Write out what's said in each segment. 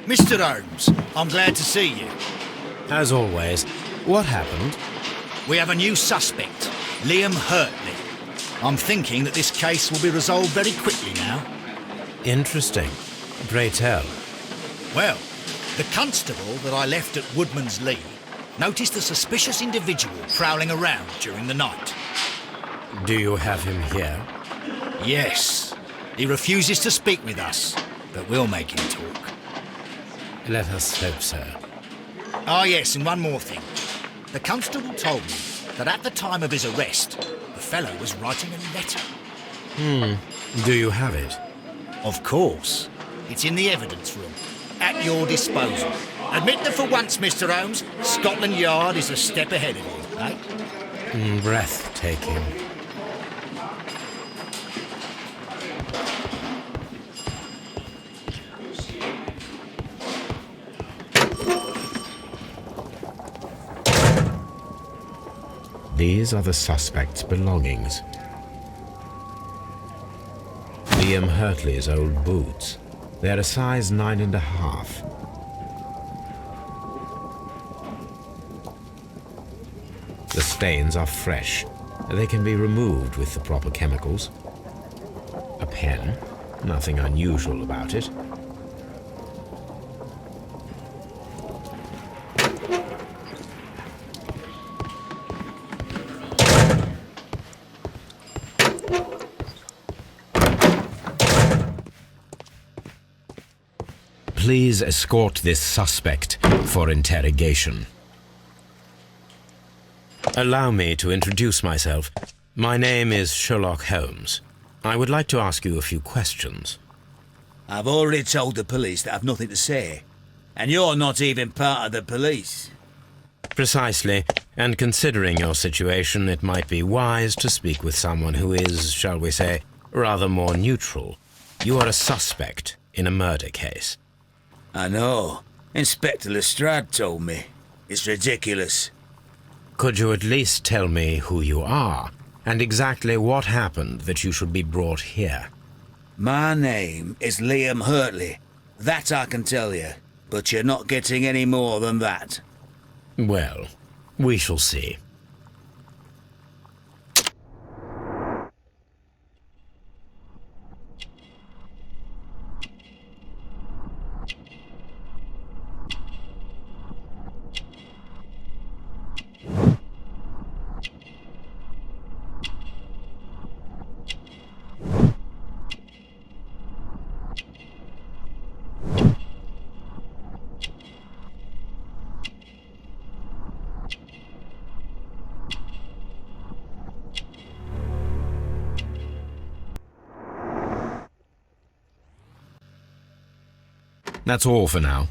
Mr. Holmes, I'm glad to see you. As always, what happened? We have a new suspect, Liam Hurtley. I'm thinking that this case will be resolved very quickly now. Interesting. Pray tell. Well, the constable that I left at Woodman's Lee noticed a suspicious individual prowling around during the night. Do you have him here? Yes. He refuses to speak with us, but we'll make him talk. Let us hope so. Ah, yes, and one more thing. The constable told me that at the time of his arrest, the fellow was writing a letter. Do you have it? Of course. It's in the evidence room, at your disposal. Admit that for once, Mr. Holmes, Scotland Yard is a step ahead of you, eh? Breathtaking. These are the suspect's belongings. Liam Hurtley's old boots. They're a size 9.5. The stains are fresh. They can be removed with the proper chemicals. A pen. Nothing unusual about it. Please escort this suspect for interrogation. Allow me to introduce myself. My name is Sherlock Holmes. I would like to ask you a few questions. I've already told the police that I've nothing to say. And you're not even part of the police. Precisely, and considering your situation, it might be wise to speak with someone who is, shall we say, rather more neutral. You are a suspect in a murder case. I know. Inspector Lestrade told me. It's ridiculous. Could you at least tell me who you are, and exactly what happened that you should be brought here? My name is Liam Hurtley. That I can tell you. But you're not getting any more than that. Well, we shall see. That's all for now.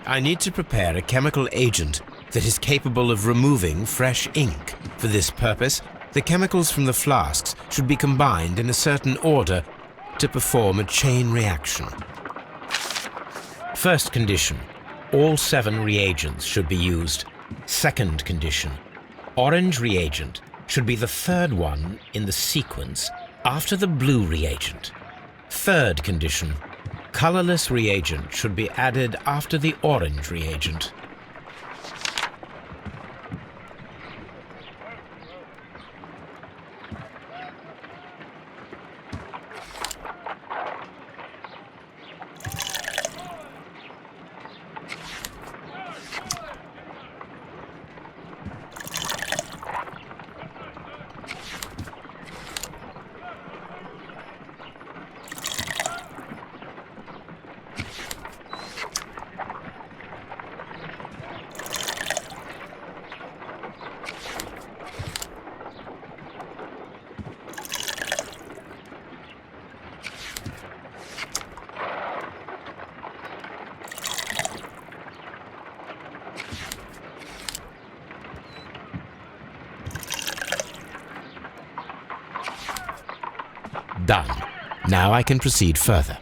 I need to prepare a chemical agent that is capable of removing fresh ink. For this purpose, the chemicals from the flasks should be combined in a certain order to perform a chain reaction. First condition, all 7 reagents should be used. Second condition, orange reagent should be the third one in the sequence after the blue reagent. Third condition, colorless reagent should be added after the orange reagent. Done. Now I can proceed further.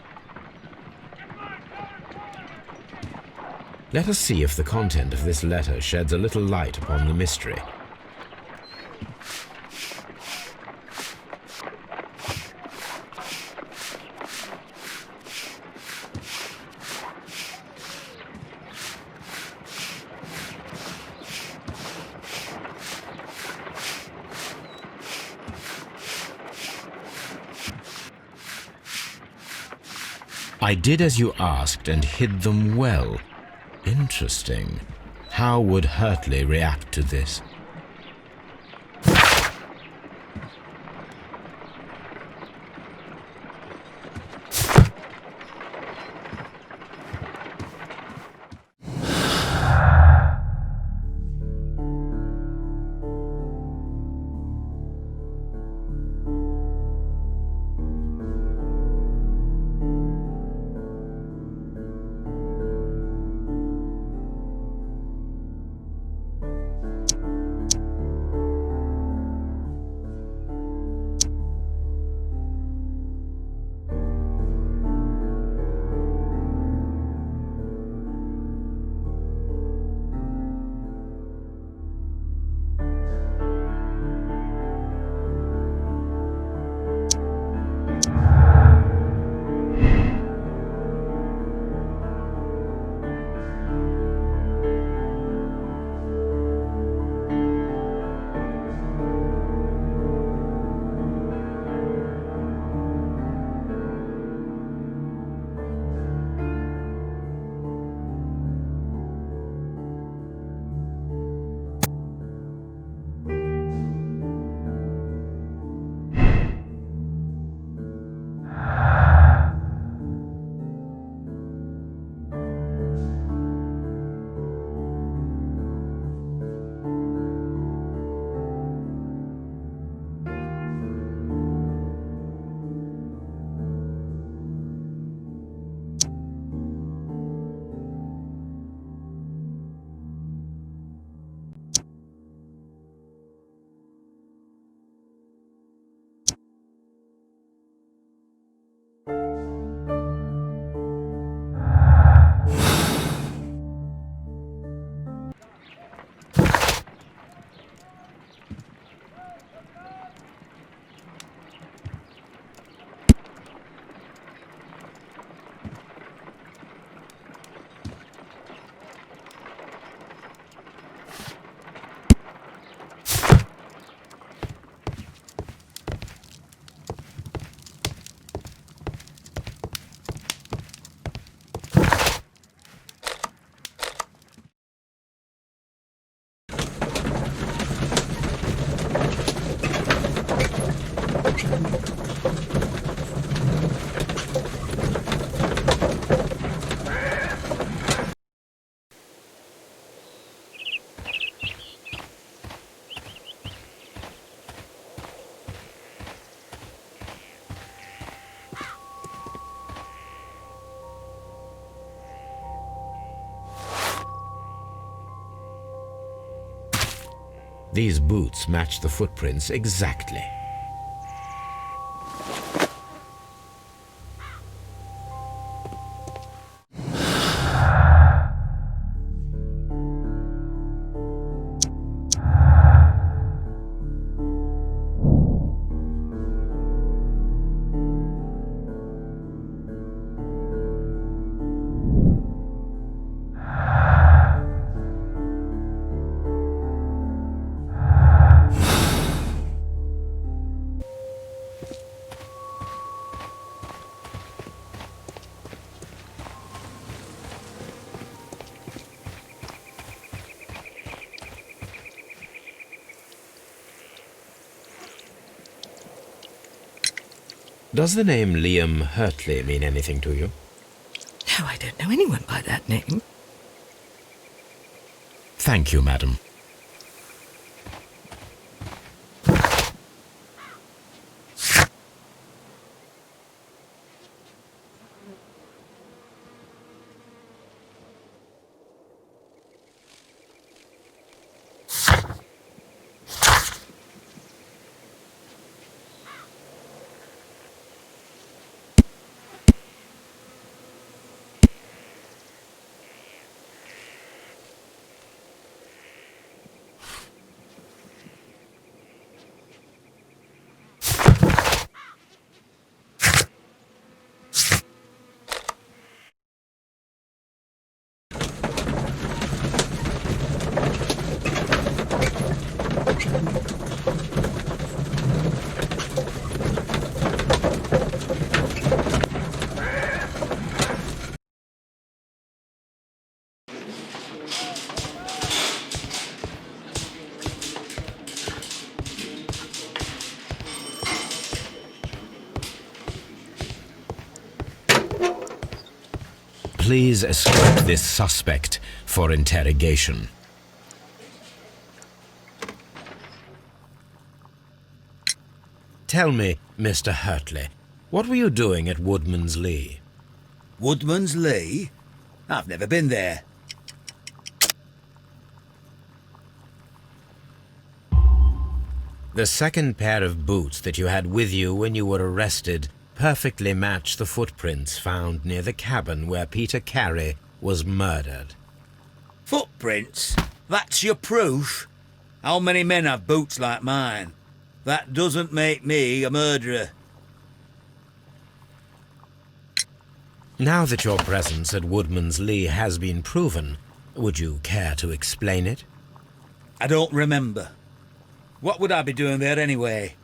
Let us see if the content of this letter sheds a little light upon the mystery. I did as you asked and hid them well. Interesting. How would Hurtley react to this? These boots match the footprints exactly. Does the name Liam Hurtley mean anything to you? No, I don't know anyone by that name. Thank you, madam. Please escort this suspect for interrogation. Tell me, Mr. Hurtley, what were you doing at Woodman's Lee? Woodman's Lee? I've never been there. The second pair of boots that you had with you when you were arrested perfectly match the footprints found near the cabin where Peter Carey was murdered. Footprints? That's your proof? How many men have boots like mine? That doesn't make me a murderer. Now that your presence at Woodman's Lee has been proven, would you care to explain it? I don't remember. What would I be doing there anyway?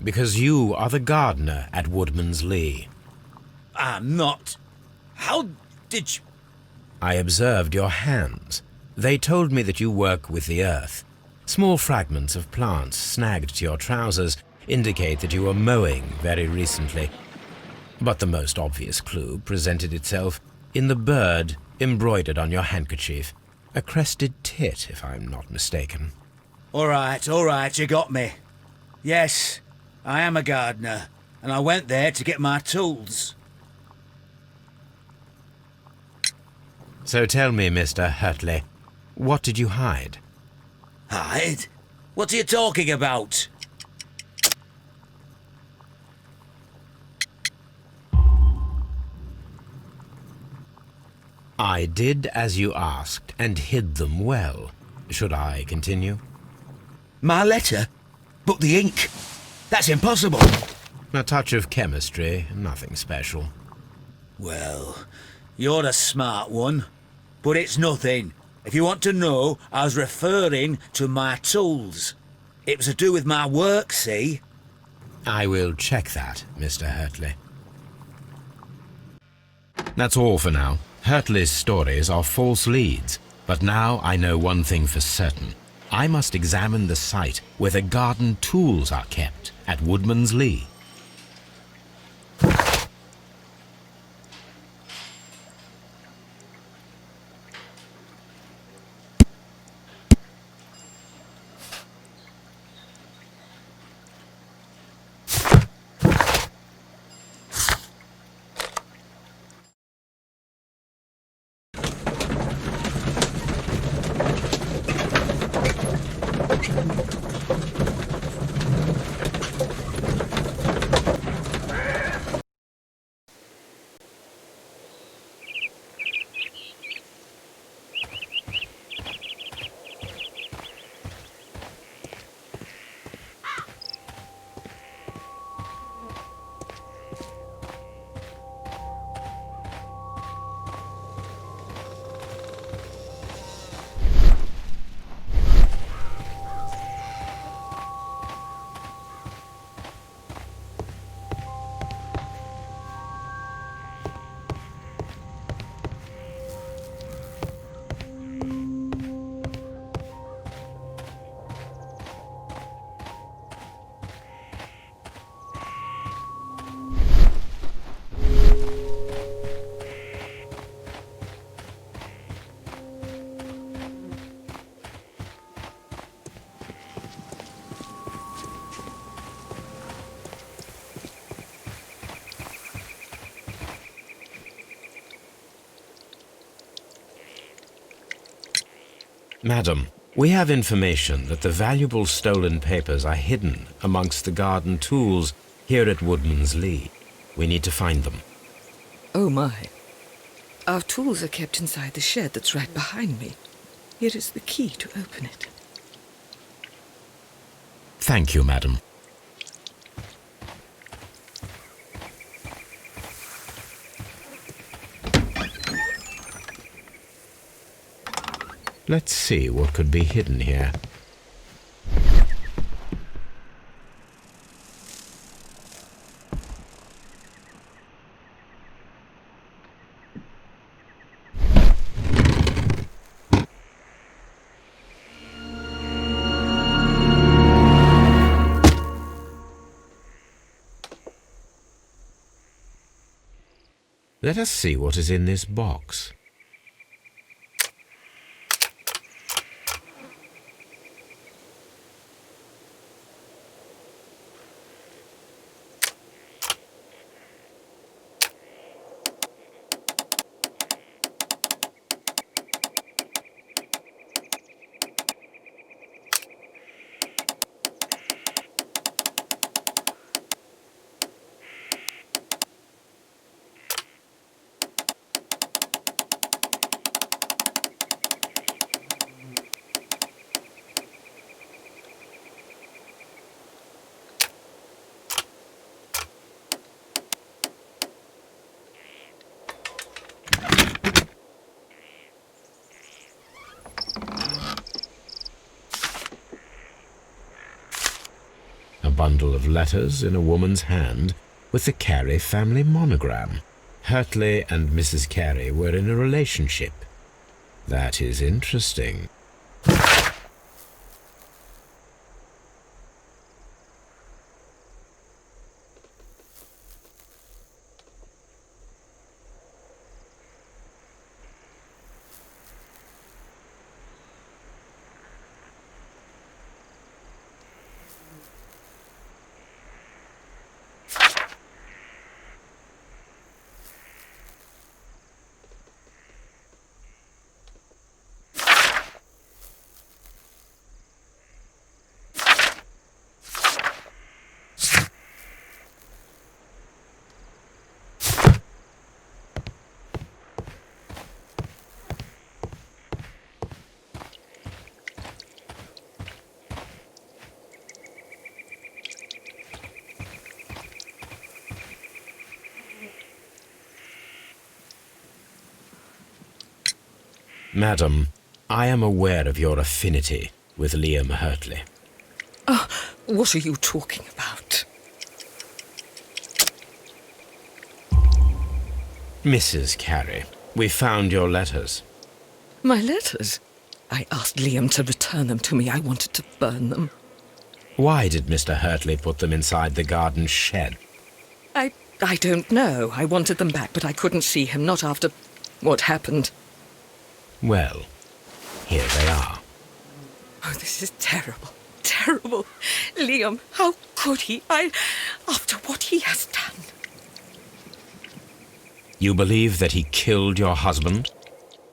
Because you are the gardener at Woodman's Lee. I'm not. How did you... I observed your hands. They told me that you work with the earth. Small fragments of plants snagged to your trousers indicate that you were mowing very recently. But the most obvious clue presented itself in the bird embroidered on your handkerchief. A crested tit, if I'm not mistaken. All right, you got me. Yes, I am a gardener, and I went there to get my tools. So tell me, Mr. Hurtley, what did you hide? Hide? What are you talking about? I did as you asked and hid them well. Should I continue? My letter? But the ink? That's impossible. A touch of chemistry, nothing special. Well, you're a smart one. But it's nothing. If you want to know, I was referring to my tools. It was to do with my work, see? I will check that, Mr. Hurtley. That's all for now. Hurtley's stories are false leads, but now I know one thing for certain. I must examine the site where the garden tools are kept at Woodman's Lee. Madam, we have information that the valuable stolen papers are hidden amongst the garden tools here at Woodman's Lee. We need to find them. Oh my. Our tools are kept inside the shed that's right behind me. Here is the key to open it. Thank you, madam. Let's see what could be hidden here. Let us see what is in this box. Bundle of letters in a woman's hand with the Carey family monogram. Hurtley and Mrs. Carey were in a relationship. That is interesting. Madam, I am aware of your affinity with Liam Hurtley. Oh, what are you talking about? Mrs. Carey, we found your letters. My letters? I asked Liam to return them to me. I wanted to burn them. Why did Mr. Hurtley put them inside the garden shed? I don't know. I wanted them back, but I couldn't see him, not after what happened. Well, here they are. Oh, this is terrible. Terrible. Liam, how could he? After what he has done. You believe that he killed your husband?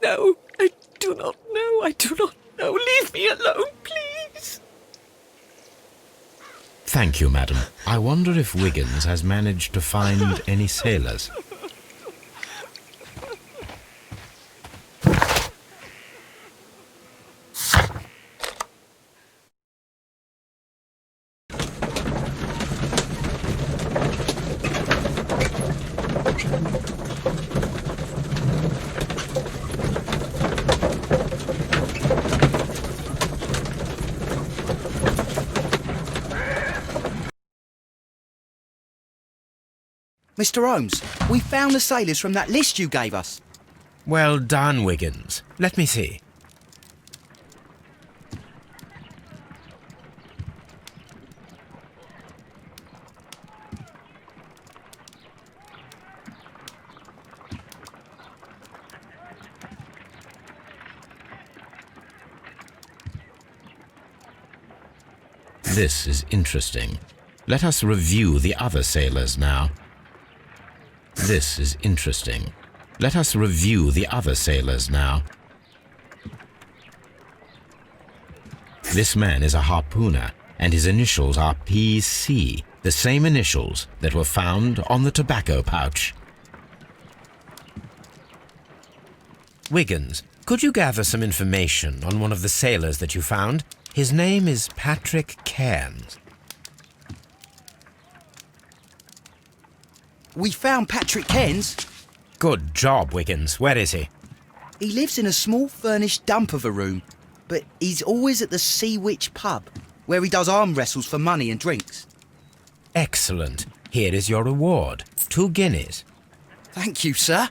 No, I do not know. I do not know. Leave me alone, please. Thank you, madam. I wonder if Wiggins has managed to find any sailors. Mr. Holmes, we found the sailors from that list you gave us. Well done, Wiggins. Let me see. This is interesting. Let us review the other sailors now. This is interesting. Let us review the other sailors now. This man is a harpooner, and his initials are PC, the same initials that were found on the tobacco pouch. Wiggins, could you gather some information on one of the sailors that you found? His name is Patrick Cairns. We found Patrick Cairns. Good job, Wiggins. Where is he? He lives in a small furnished dump of a room, but he's always at the Sea Witch pub, where he does arm wrestles for money and drinks. Excellent. Here is your reward. 2 guineas. Thank you, sir.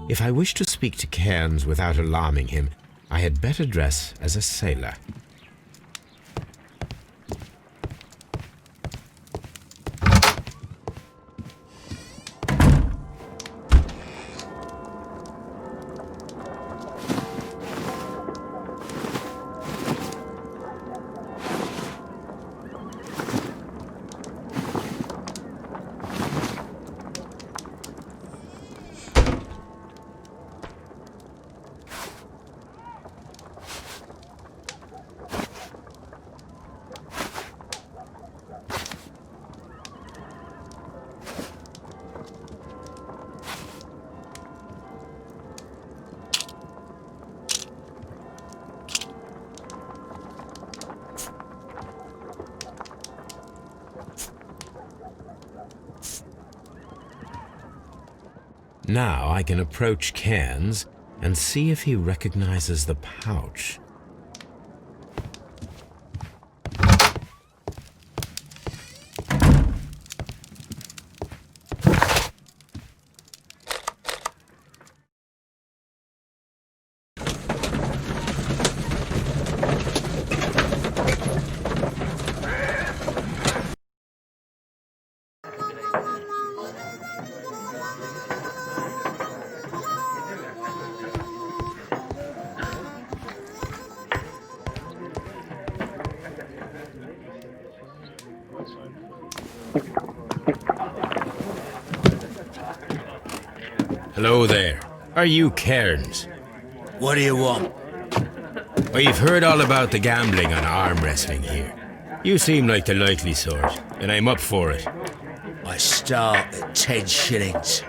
If I wish to speak to Cairns without alarming him, I had better dress as a sailor. Now I can approach Cairns and see if he recognizes the pouch. Hello there. Are you Cairns? What do you want? I've heard all about the gambling on arm wrestling here. You seem like the likely sort, and I'm up for it. I start at 10 shillings.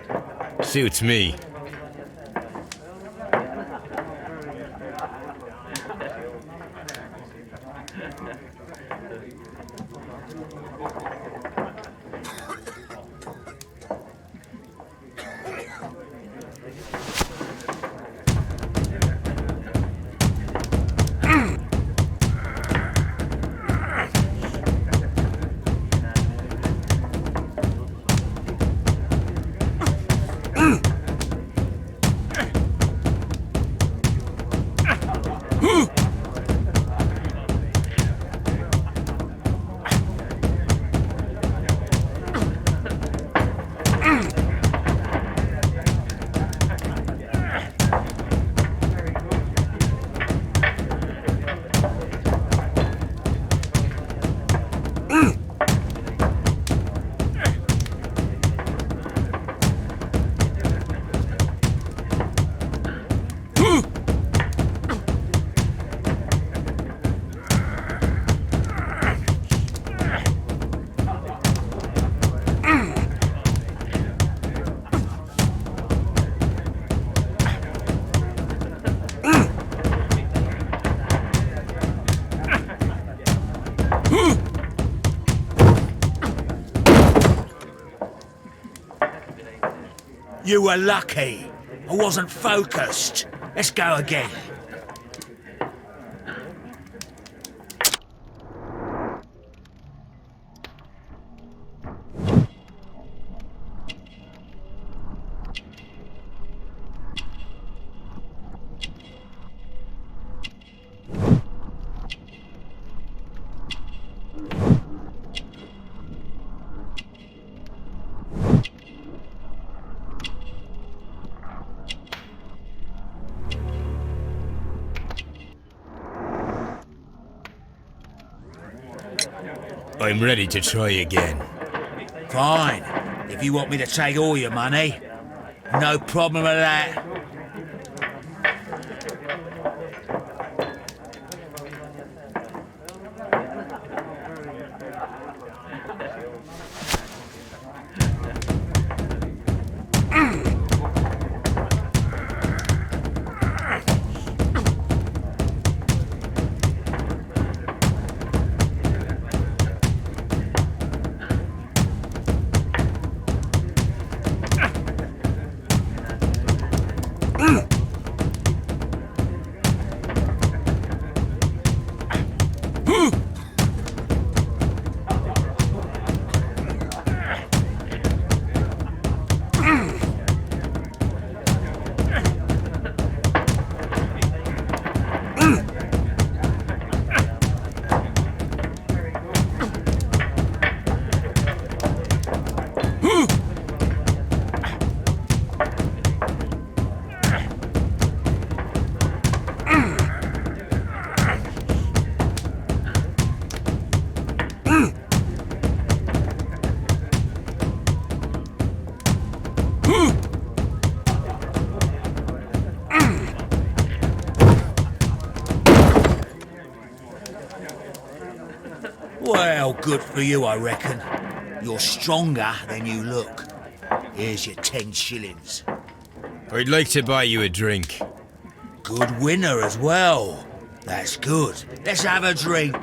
Suits me. You were lucky. I wasn't focused. Let's go again. I'm ready to try again. Fine. If you want me to take all your money, no problem with that. good for you, I reckon. You're stronger than you look. Here's your 10 shillings. I'd like to buy you a drink. Good winner as well. That's good. Let's have a drink.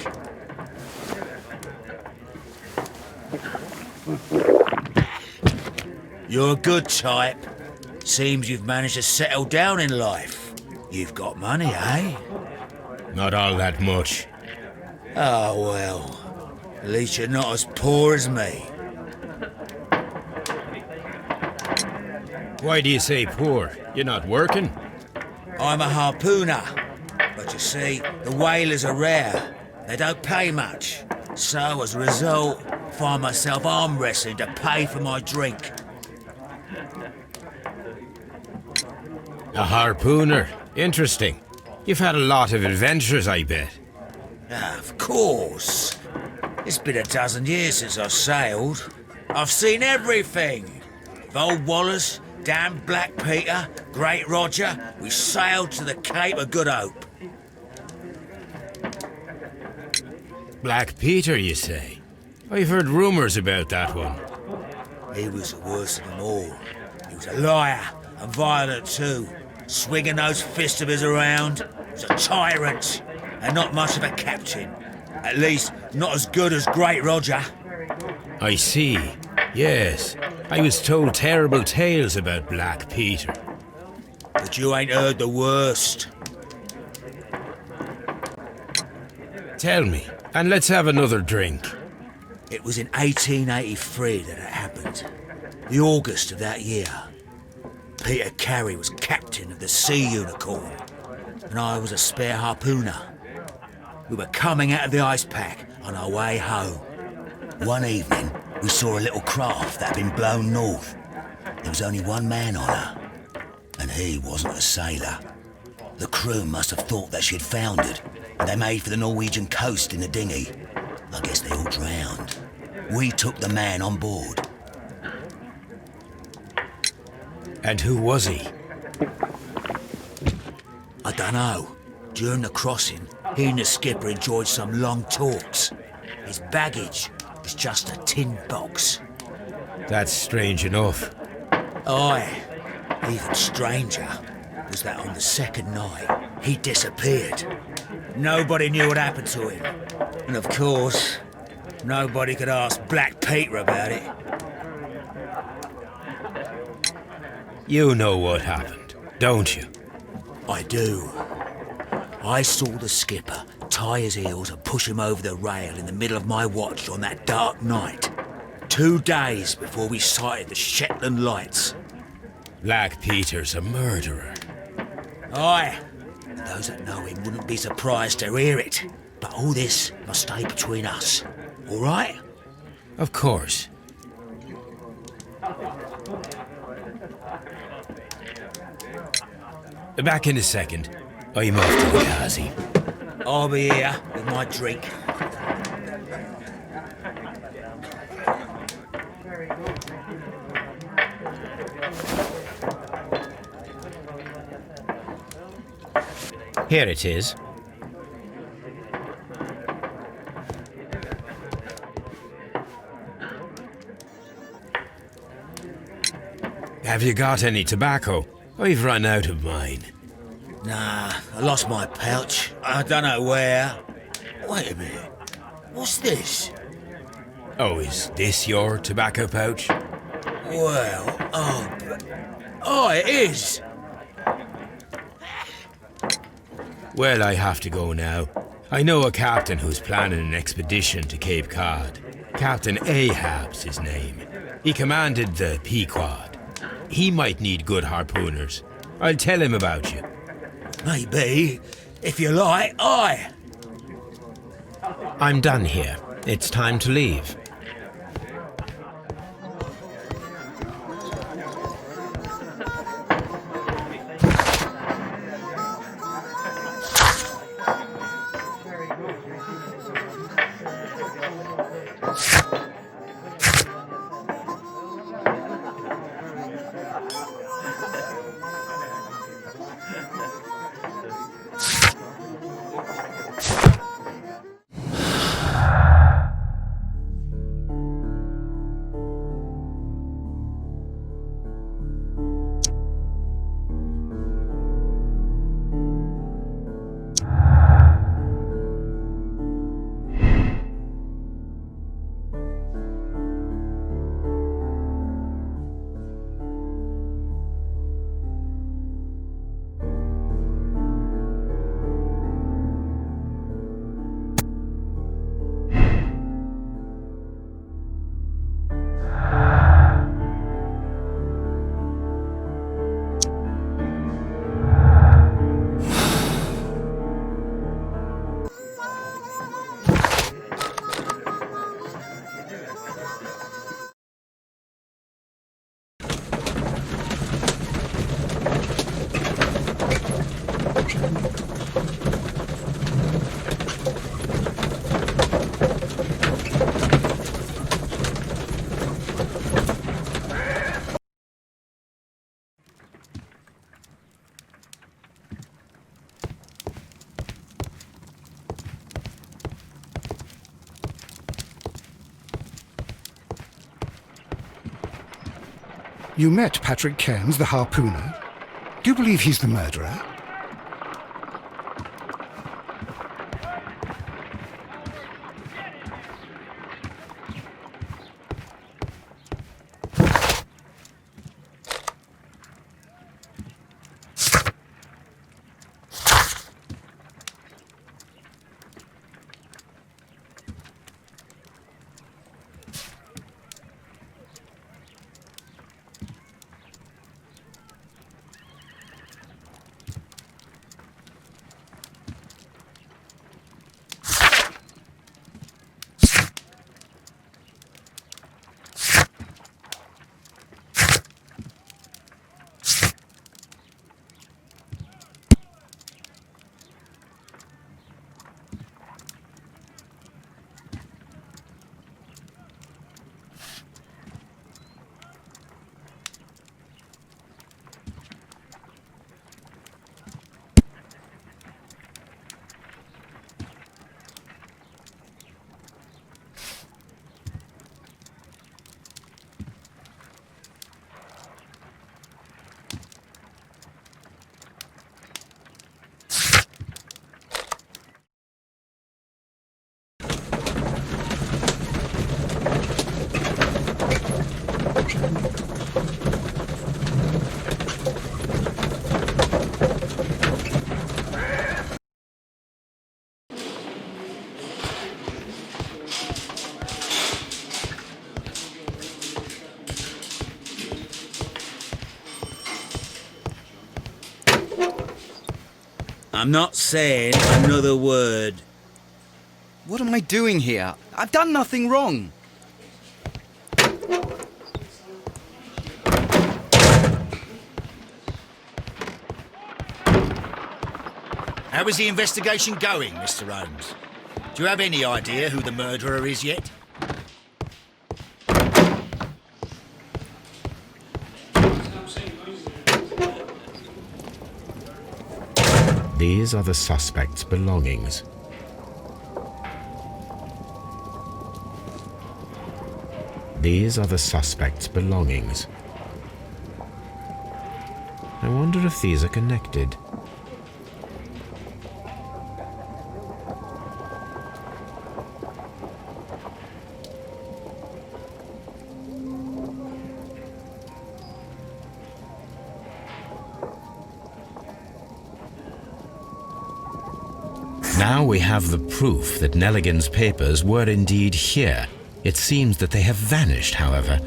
You're a good type. Seems you've managed to settle down in life. You've got money, eh? Not all that much. Oh, well. At least you're not as poor as me. Why do you say poor? You're not working? I'm a harpooner. But you see, the whalers are rare. They don't pay much. So, as a result, find myself arm wrestling to pay for my drink. A harpooner. Interesting. You've had a lot of adventures, I bet. Of course. It's been a dozen years since I sailed. I've seen everything. With old Wallace, damn Black Peter, Great Roger, we sailed to the Cape of Good Hope. Black Peter, you say? I've heard rumours about that one. He was the worst of them all. He was a liar, and violent too. Swinging those fists of his around. He was a tyrant, and not much of a captain. At least, not as good as Great Roger. I see. Yes. I was told terrible tales about Black Peter. But you ain't heard the worst. Tell me, and let's have another drink. It was in 1883 that it happened. The August of that year. Peter Carey was captain of the Sea Unicorn, and I was a spare harpooner. We were coming out of the ice pack on our way home. One evening, we saw a little craft that had been blown north. There was only one man on her, and he wasn't a sailor. The crew must have thought that she'd foundered, and they made for the Norwegian coast in the dinghy. I guess they all drowned. We took the man on board. And who was he? I dunno. During the crossing, he and the skipper enjoyed some long talks. His baggage was just a tin box. That's strange enough. Aye. Even stranger was that on the second night, he disappeared. Nobody knew what happened to him. And of course, nobody could ask Black Peter about it. You know what happened, don't you? I do. I saw the skipper tie his heels and push him over the rail in the middle of my watch on that dark night. 2 days before we sighted the Shetland lights. Black Peter's a murderer. Aye. Those that know him wouldn't be surprised to hear it. But all this must stay between us. All right? Of course. Back in a second. I'm off to the Kazi. I'll be here with my drink. Here it is. Have you got any tobacco? I've run out of mine. Nah, I lost my pouch. I don't know where. Wait a minute. What's this? Oh, is this your tobacco pouch? Well, oh, it is. Well, I have to go now. I know a captain who's planning an expedition to Cape Cod. Captain Ahab's his name. He commanded the Pequod. He might need good harpooners. I'll tell him about you. Maybe. If you like, aye. I'm done here. It's time to leave. You met Patrick Cairns, the harpooner. Do you believe he's the murderer? I'm not saying another word. What am I doing here? I've done nothing wrong. How is the investigation going, Mr. Holmes? Do you have any idea who the murderer is yet? These are the suspect's belongings. These are the suspect's belongings. I wonder if these are connected. Now we have the proof that Nelligan's papers were indeed here. It seems that they have vanished, however.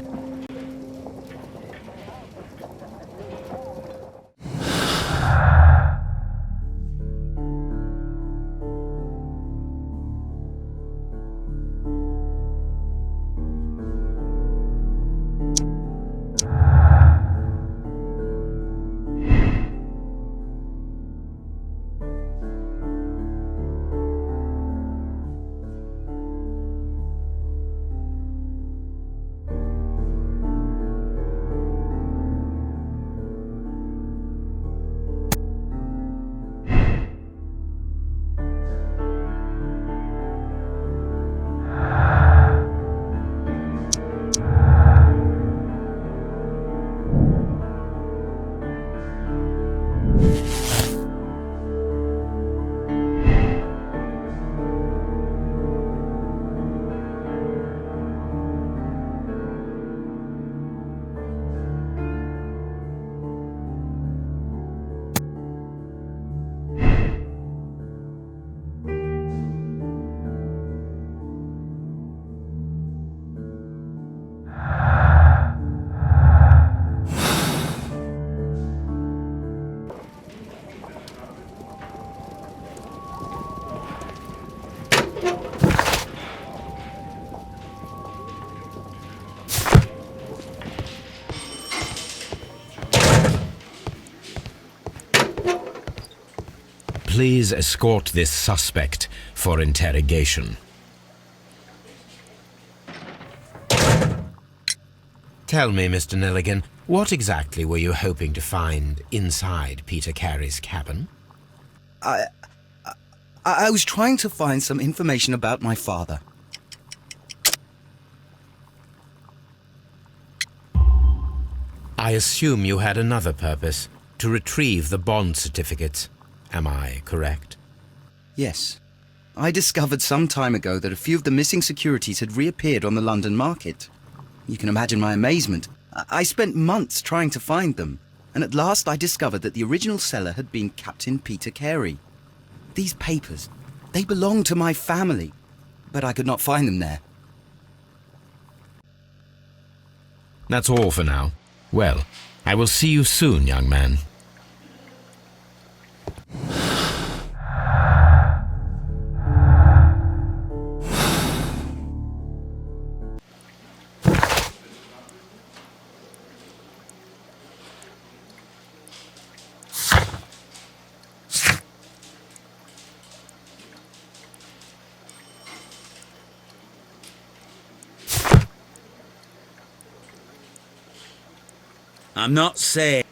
Please escort this suspect for interrogation. Tell me, Mr. Nelligan, what exactly were you hoping to find inside Peter Carey's cabin? I was trying to find some information about my father. I assume you had another purpose, to retrieve the bond certificates. Am I correct? Yes. I discovered some time ago that a few of the missing securities had reappeared on the London market. You can imagine my amazement. I spent months trying to find them, and at last I discovered that the original seller had been Captain Peter Carey. These papers, they belonged to my family, but I could not find them there. That's all for now. Well, I will see you soon, young man. I'm not saying...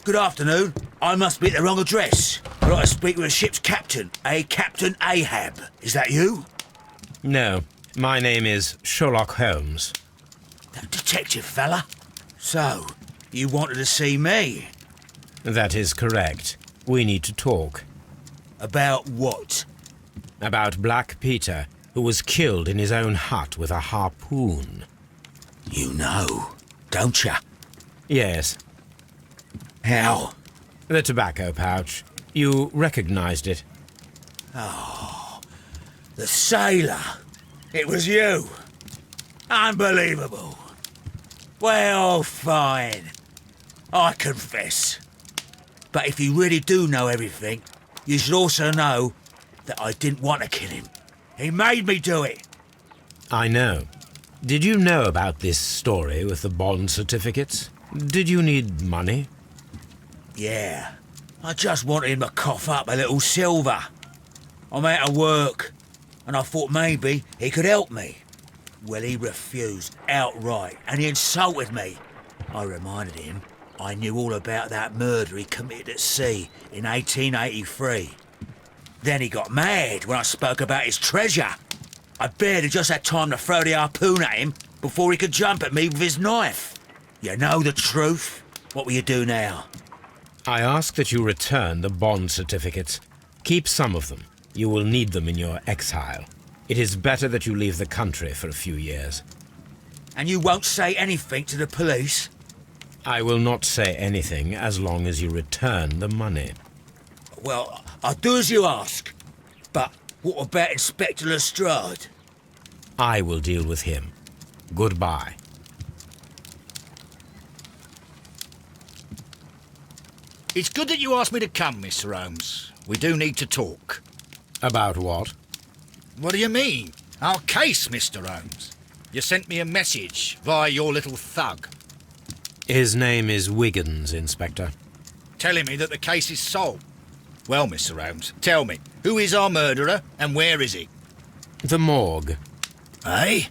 Good afternoon. I must be at the wrong address. I'd like to speak with a ship's captain, a Captain Ahab. Is that you? No, my name is Sherlock Holmes. That detective fella? So, you wanted to see me? That is correct. We need to talk. About what? About Black Peter, who was killed in his own hut with a harpoon. You know, don't ya? Yes. How? The tobacco pouch. You recognized it. Oh, the sailor. It was you. Unbelievable. Well, fine. I confess. But if you really do know everything, you should also know that I didn't want to kill him. He made me do it. I know. Did you know about this story with the bond certificates? Did you need money? Yeah. I just wanted him to cough up a little silver. I'm out of work, and I thought maybe he could help me. Well, he refused outright, and he insulted me. I reminded him I knew all about that murder he committed at sea in 1883. Then he got mad when I spoke about his treasure. I barely just had time to throw the harpoon at him before he could jump at me with his knife. You know the truth? What will you do now? I ask that you return the bond certificates. Keep some of them. You will need them in your exile. It is better that you leave the country for a few years. And you won't say anything to the police? I will not say anything as long as you return the money. Well, I'll do as you ask. But what about Inspector Lestrade? I will deal with him. Goodbye. It's good that you asked me to come, Mr. Holmes. We do need to talk. About what? What do you mean? Our case, Mr. Holmes. You sent me a message via your little thug, His name is Wiggins, Inspector. telling me that the case is solved. Well, Mr. Holmes, tell me, who is our murderer and where is he? The morgue. Eh?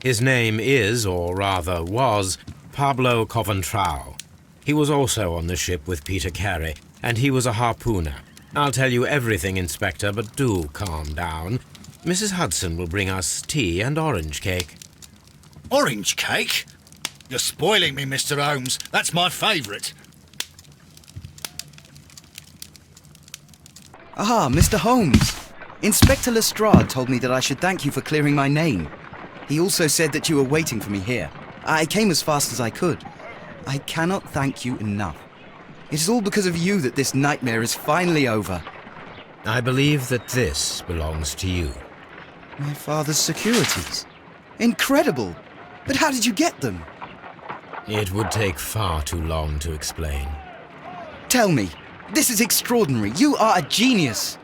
His name is, or rather was, Pablo Coventrao. He was also on the ship with Peter Carey, and he was a harpooner. I'll tell you everything, Inspector, but do calm down. Mrs. Hudson will bring us tea and orange cake. Orange cake? You're spoiling me, Mr. Holmes. That's my favourite. Ah, Mr. Holmes. Inspector Lestrade told me that I should thank you for clearing my name. He also said that you were waiting for me here. I came as fast as I could. I cannot thank you enough. It is all because of you that this nightmare is finally over. I believe that this belongs to you. My father's securities. Incredible! But how did you get them? It would take far too long to explain. Tell me. This is extraordinary. You are a genius.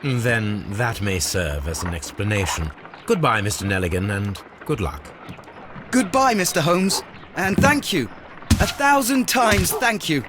Then that may serve as an explanation. Goodbye, Mr. Nelligan, and good luck. Goodbye, Mr. Holmes. And thank you. 1,000 times thank you.